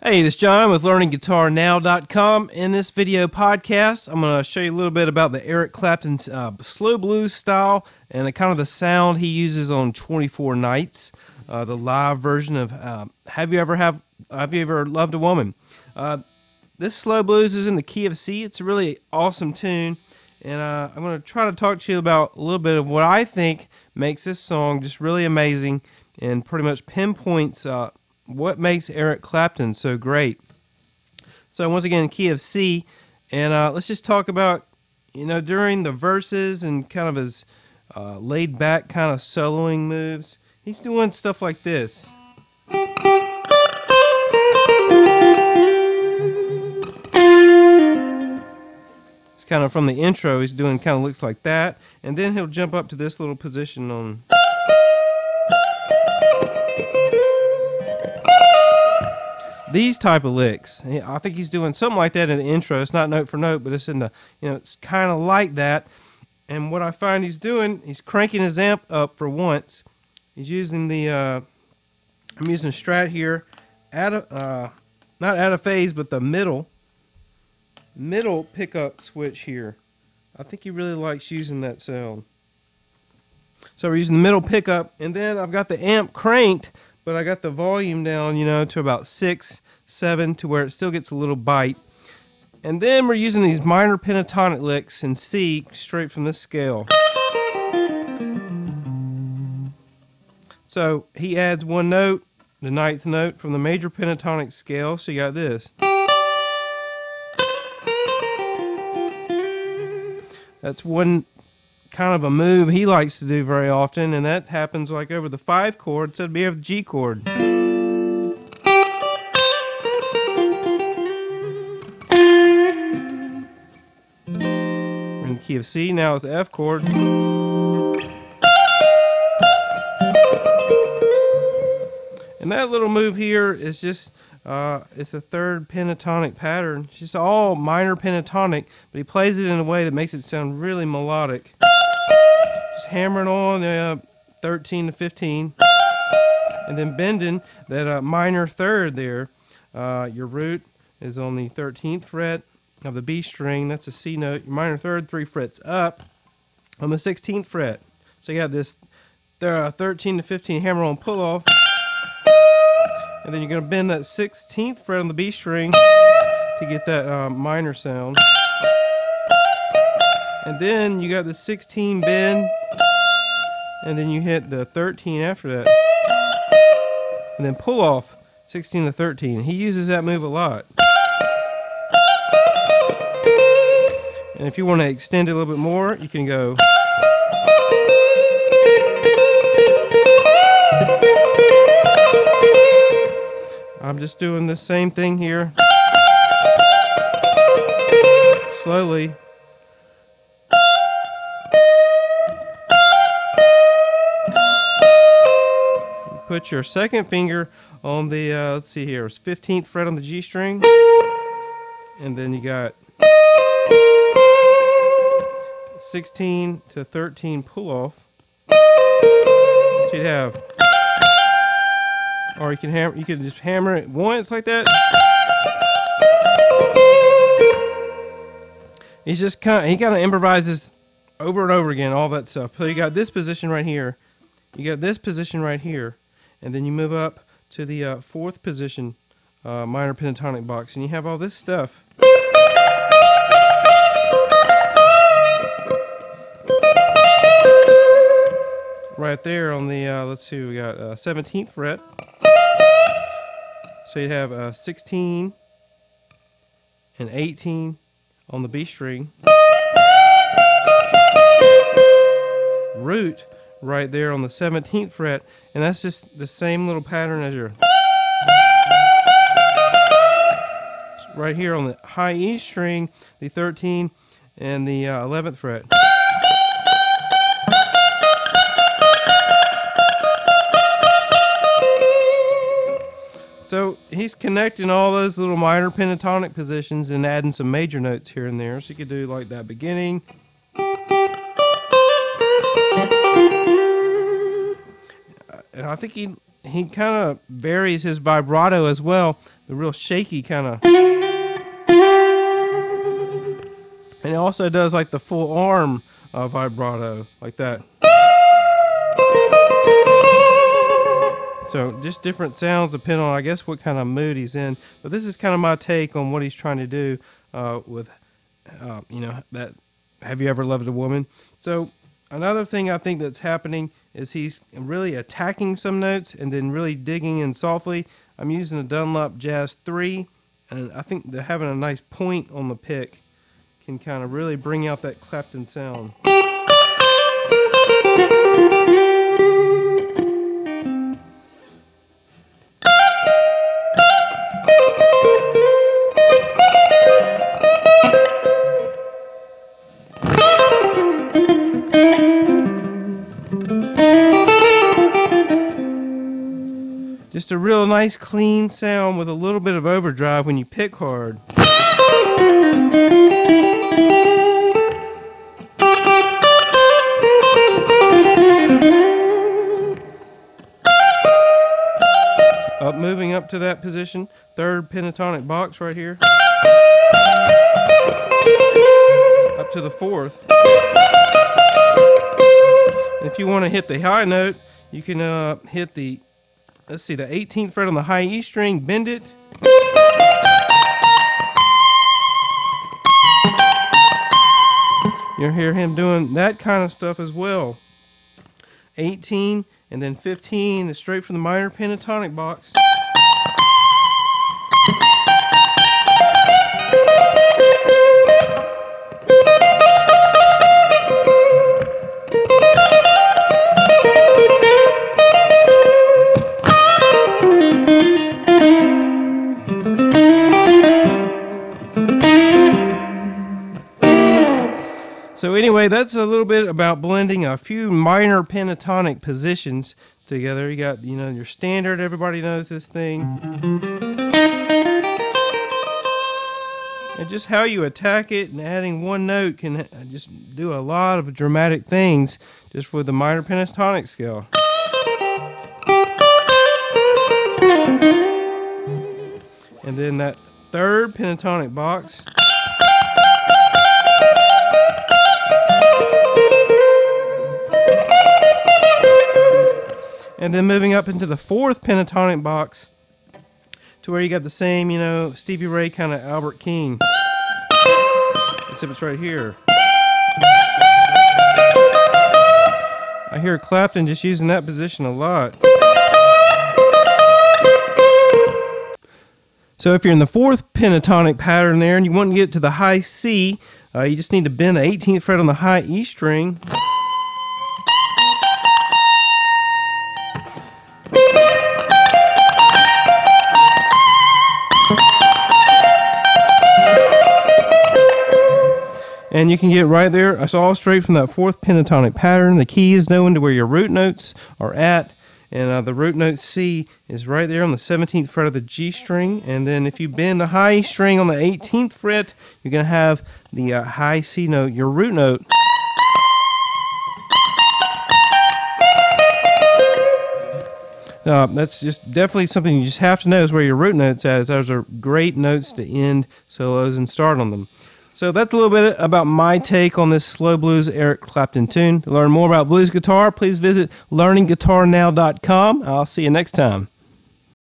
Hey, this is John with LearningGuitarNow.com. In this video podcast, I'm going to show you a little bit about the Eric Clapton's slow blues style and the kind of the sound he uses on 24 Nights, the live version of Have You Ever Loved a Woman? This slow blues is in the key of C. It's a really awesome tune, and I'm going to try to talk to you about a little bit of what I think makes this song just really amazing and pretty much pinpoints what makes Eric Clapton so great. So once again, key of C, and let's just talk about, during the verses and kind of his laid back kind of soloing moves, he's doing stuff like this. It's kind of from the intro, he's doing kind of looks like that, and then he'll jump up to this little position on these type of licks. I think he's doing something like that in the intro. It's not note for note, but it's in the, it's kind of like that. And what I find he's doing, he's cranking his amp up for once. He's using the, I'm using a Strat here, not out of phase, but the middle pickup switch here. I think he really likes using that sound. So we're using the middle pickup, and then I've got the amp cranked, but I got the volume down, to about 6, 7, to where it still gets a little bite. And then we're using these minor pentatonic licks in C straight from this scale. So he adds one note, the 9th note from the major pentatonic scale, so you got this. That's one kind of a move he likes to do very often, and that happens like over the 5 chord, so it'd be over the G chord. We're in the key of C, now it's the F chord. And that little move here is just, it's a third pentatonic pattern. It's just all minor pentatonic, but he plays it in a way that makes it sound really melodic. Just hammering on 13 to 15, and then bending that minor third there. Your root is on the 13th fret of the B string. That's a C note. Your minor third 3 frets up on the 16th fret. So you have this 13 to 15 hammer on pull off, and then you're going to bend that 16th fret on the B string to get that minor sound. And then you got the 16 bend, and then you hit the 13 after that, and then pull off 16 to 13. He uses that move a lot. And if you want to extend it a little bit more, you can go. I'm just doing the same thing here, slowly. Put your second finger on the, let's see here, it's 15th fret on the G string, and then you got 16 to 13 pull off. So you'd have, or you can just hammer it once like that. He kind of improvises over and over again, all that stuff. So you got this position right here, you got this position right here, and then you move up to the 4th position minor pentatonic box, and you have all this stuff. Right there on the, let's see, we got 17th fret. So you'd have 16 and 18 on the B string. Root right there on the 17th fret, and that's just the same little pattern as your right here on the high E string, the 13 and the 11th fret. So he's connecting all those little minor pentatonic positions and adding some major notes here and there. So you could do like that beginning. And I think he he kind of varies his vibrato as well, the real shaky kind of. And he also does like the full arm vibrato, like that. So just different sounds depending on, I guess, what kind of mood he's in. But this is kind of my take on what he's trying to do with, that Have You Ever Loved a Woman? So another thing I think that's happening is he's really attacking some notes and then really digging in softly. I'm using a Dunlop Jazz 3, and I think that having a nice point on the pick can kind of really bring out that Clapton sound. Just a real nice clean sound with a little bit of overdrive when you pick hard. Moving up to that position, third pentatonic box right here. Up to the fourth. And if you want to hit the high note, you can hit the, let's see, the 18th fret on the high E string, bend it. You'll hear him doing that kind of stuff as well. 18 and then 15 is straight from the minor pentatonic box. So anyway, that's a little bit about blending a few minor pentatonic positions together. You got, your standard, everybody knows this thing. And just how you attack it, and adding one note can just do a lot of dramatic things just with the minor pentatonic scale. And then that third pentatonic box. And then moving up into the fourth pentatonic box to where you got the same, Stevie Ray kind of Albert King. Except it's right here. I hear Clapton just using that position a lot. So if you're in the fourth pentatonic pattern there and you want to get to the high C, you just need to bend the 18th fret on the high E string. And you can get right there. It's all straight from that fourth pentatonic pattern. The key is knowing to where your root notes are at. And the root note C is right there on the 17th fret of the G string. And then if you bend the high E string on the 18th fret, you're going to have the high C note, your root note. That's just definitely something you just have to know is where your root note's at. Those are great notes to end solos and start on them. So that's a little bit about my take on this slow blues Eric Clapton tune. To learn more about blues guitar, please visit learningguitarnow.com. I'll see you next time.